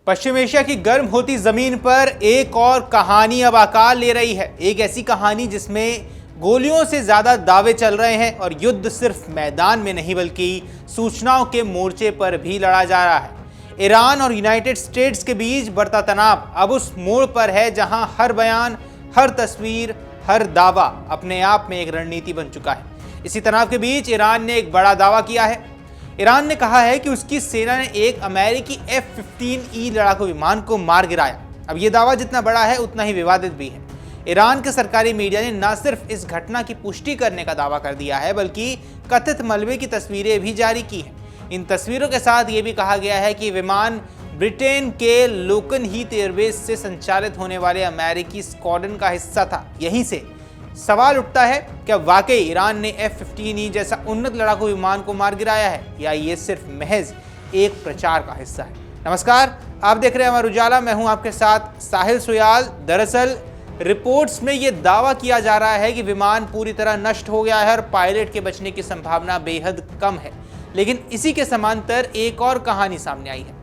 पश्चिम Asia की गर्म होती जमीन पर एक और कहानी अब आकार ले रही है। एक ऐसी कहानी जिसमें गोलियों से ज्यादा दावे चल रहे हैं और युद्ध सिर्फ मैदान में नहीं बल्कि सूचनाओं के मोर्चे पर भी लड़ा जा रहा है। ईरान और यूनाइटेड स्टेट्स के बीच बढ़ता तनाव अब उस मोड़ पर है जहां हर बयान, हर तस्वीर, हर दावा अपने आप में एक रणनीति बन चुका है। इसी तनाव के बीच ईरान ने एक बड़ा दावा किया है। ईरान ने कहा है कि उसकी सेना ने एक अमेरिकी F-15E लड़ाकू विमान को मार गिराया। अब यह दावा जितना बड़ा है उतना ही विवादित भी है। ईरान के सरकारी मीडिया ने न सिर्फ इस घटना की पुष्टि करने का दावा कर दिया है बल्कि कथित मलबे की तस्वीरें भी जारी की हैं। इन तस्वीरों के साथ ये भी कहा गया है कि विमान ब्रिटेन के लोकन हीथ एयरबेस से संचालित होने वाले अमेरिकी स्क्वाड्रन का हिस्सा था। यहीं से सवाल उठता है, क्या वाकई ईरान ने F-15E जैसा उन्नत लड़ाकू विमान को मार गिराया है या ये सिर्फ महज एक प्रचार का हिस्सा है। नमस्कार, आप देख रहे हैं अमर उजाला। मैं हूं आपके साथ साहिल सुयाल। दरअसल रिपोर्ट्स में यह दावा किया जा रहा है कि विमान पूरी तरह नष्ट हो गया है और पायलट के बचने की संभावना बेहद कम है। लेकिन इसी के समांतर एक और कहानी सामने आई है।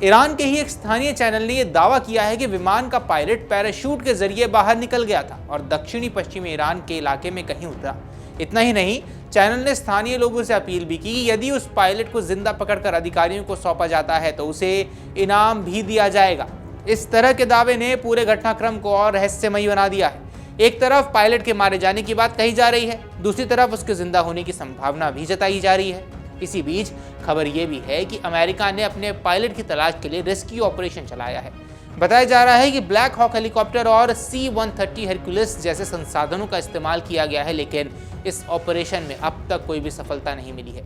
ईरान के ही एक स्थानीय चैनल ने यह दावा किया है कि विमान का पायलट पैराशूट के जरिए बाहर निकल गया था और दक्षिणी पश्चिमी ईरान के इलाके में कहीं उतरा। इतना ही नहीं, चैनल ने स्थानीय लोगों से अपील भी की कि यदि उस पायलट को जिंदा पकड़कर अधिकारियों को सौंपा जाता है तो उसे इनाम भी दिया जाएगा। इस तरह के दावे ने पूरे घटनाक्रम को और रहस्यमयी बना दिया है। एक तरफ पायलट के मारे जाने की बात कही जा रही है, दूसरी तरफ उसके जिंदा होने की संभावना भी जताई जा रही है। इसी बीच खबर यह भी है कि अमेरिका ने अपने पायलट की तलाश के लिए रेस्क्यू ऑपरेशन चलाया है। बताया जा रहा है कि ब्लैक हॉक हेलीकॉप्टर और C-130 हेरक्युलिस जैसे संसाधनों का इस्तेमाल किया गया है, लेकिन इस ऑपरेशन में अब तक कोई भी सफलता नहीं मिली है।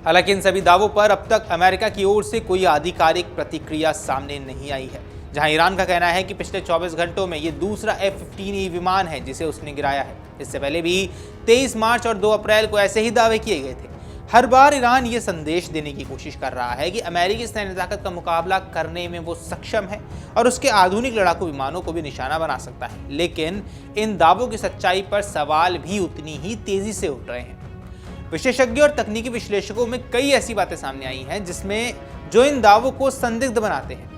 हालांकि इन सभी दावों पर अब तक अमेरिका की ओर से कोई आधिकारिक प्रतिक्रिया सामने नहीं आई है। जहां ईरान का कहना है कि पिछले 24 घंटों में ये दूसरा F-15E विमान है जिसे उसने गिराया है। इससे पहले भी 23 मार्च और 2 अप्रैल को ऐसे ही दावे किए गए थे। हर बार ईरान ये संदेश देने की कोशिश कर रहा है कि अमेरिकी सैन्य ताकत का मुकाबला करने में वो सक्षम है और उसके आधुनिक लड़ाकू विमानों को भी निशाना बना सकता है। लेकिन इन दावों की सच्चाई पर सवाल भी उतनी ही तेजी से उठ रहे हैं। विशेषज्ञों और तकनीकी विश्लेषकों में कई ऐसी बातें सामने आई हैं जिसमें जो इन दावों को संदिग्ध बनाते हैं।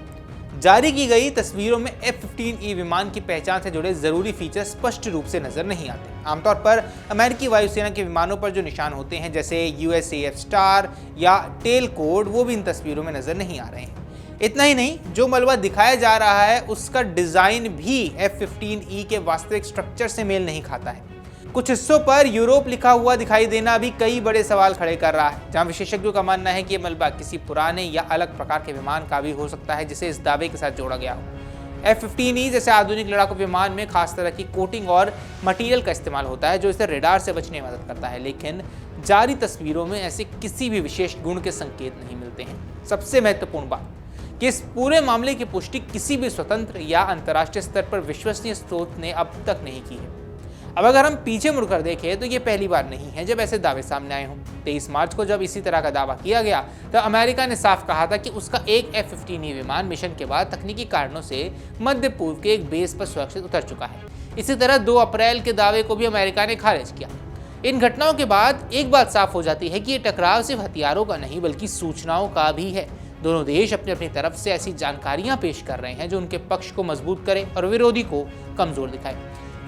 जारी की गई तस्वीरों में F-15E विमान की पहचान से जुड़े जरूरी फीचर स्पष्ट रूप से नजर नहीं आते। आमतौर पर अमेरिकी वायुसेना के विमानों पर जो निशान होते हैं जैसे USAF स्टार या टेल कोड, वो भी इन तस्वीरों में नजर नहीं आ रहे हैं। इतना ही नहीं, जो मलबा दिखाया जा रहा है उसका डिजाइन भी F-15E के वास्तविक स्ट्रक्चर से मेल नहीं खाता है। कुछ हिस्सों पर यूरोप लिखा हुआ दिखाई देना भी कई बड़े सवाल खड़े कर रहा है। जहां विशेषज्ञों का मानना है कि यह मलबा किसी पुराने या अलग प्रकार के विमान का भी हो सकता है जिसे इस दावे के साथ जोड़ा गया हो। F-15E जैसे आधुनिक लड़ाकू विमान में खास तरह की कोटिंग और मटेरियल का इस्तेमाल होता है जो इसे रेडार से बचने में मदद करता है, लेकिन जारी तस्वीरों में ऐसे किसी भी विशेष गुण के संकेत नहीं मिलते हैं। सबसे महत्वपूर्ण बात कि इस पूरे मामले की पुष्टि किसी भी स्वतंत्र या अंतर्राष्ट्रीय स्तर पर विश्वसनीय स्रोत ने अब तक नहीं की है। अब अगर हम पीछे मुड़कर देखें तो ये पहली बार नहीं है जब ऐसे दावे सामने आए हों। 23 मार्च को जब इसी तरह का दावा किया गया तो अमेरिका ने साफ कहा था कि उसका एक F-15E विमान मिशन के बाद तकनीकी कारणों से मध्य पूर्व के एक बेस पर सुरक्षित उतर चुका है। इसी तरह 2 अप्रैल के दावे को भी अमेरिका ने खारिज किया। इन घटनाओं के बाद एक बात साफ हो जाती है कि ये टकराव सिर्फ हथियारों का नहीं बल्कि सूचनाओं का भी है। दोनों देश अपनी अपनी तरफ से ऐसी जानकारियां पेश कर रहे हैं जो उनके पक्ष को मजबूत करे और विरोधी को कमजोर दिखाए।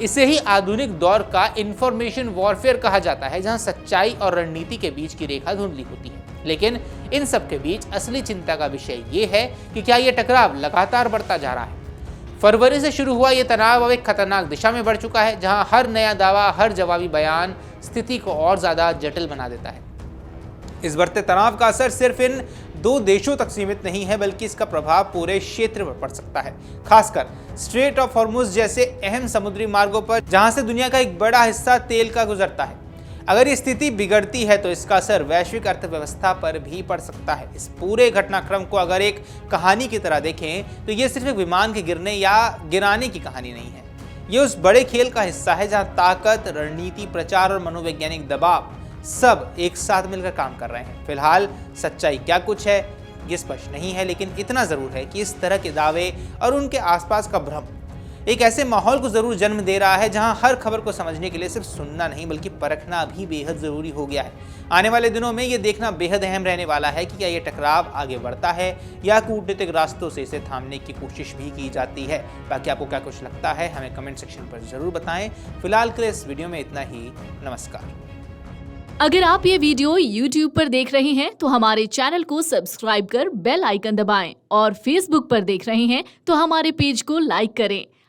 इसे ही आधुनिक दौर का इंफॉर्मेशन वॉरफेयर कहा जाता है, जहां सच्चाई और रणनीति के बीच की रेखा धुंधली होती है। लेकिन इन सब के बीच असली चिंता का विषय ये है कि क्या यह टकराव लगातार बढ़ता जा रहा है। फरवरी से शुरू हुआ यह तनाव अब एक खतरनाक दिशा में बढ़ चुका है, जहां हर नया दावा, हर जवाबी बयान स्थिति को और ज्यादा जटिल बना देता है। इस बढ़ते तनाव का असर सिर्फ इन 2 देशों तक सीमित नहीं है बल्कि इसका प्रभाव पूरे क्षेत्र पर पड़ सकता है, खासकर स्ट्रेट ऑफ हॉर्मुज जैसे अहम समुद्री मार्गों पर जहां से दुनिया का एक बड़ा हिस्सा तेल का गुजरता है। अगर ये स्थिति बिगड़ती है तो इसका असर वैश्विक अर्थव्यवस्था पर भी पड़ सकता है। इस पूरे घटनाक्रम को अगर एक कहानी की तरह देखें तो ये सिर्फ एक विमान के गिरने या गिराने की कहानी नहीं है। ये उस बड़े खेल का हिस्सा है जहां ताकत, रणनीति, प्रचार और मनोवैज्ञानिक दबाव सब एक साथ मिलकर काम कर रहे हैं। फिलहाल सच्चाई क्या कुछ है ये स्पष्ट नहीं है, लेकिन इतना जरूर है कि इस तरह के दावे और उनके आसपास का भ्रम एक ऐसे माहौल को जरूर जन्म दे रहा है जहां हर खबर को समझने के लिए सिर्फ सुनना नहीं बल्कि परखना भी बेहद जरूरी हो गया है। आने वाले दिनों में यह देखना बेहद अहम रहने वाला है कि क्या यह टकराव आगे बढ़ता है या कूटनीतिक रास्तों से इसे थामने की कोशिश भी की जाती है। बाकी आपको क्या कुछ लगता है हमें कमेंट सेक्शन पर जरूर बताएं। फिलहाल के लिए इस वीडियो में इतना ही। नमस्कार। अगर आप ये वीडियो YouTube पर देख रहे हैं तो हमारे चैनल को सब्सक्राइब कर बेल आइकन दबाएं और Facebook पर देख रहे हैं तो हमारे पेज को लाइक करें।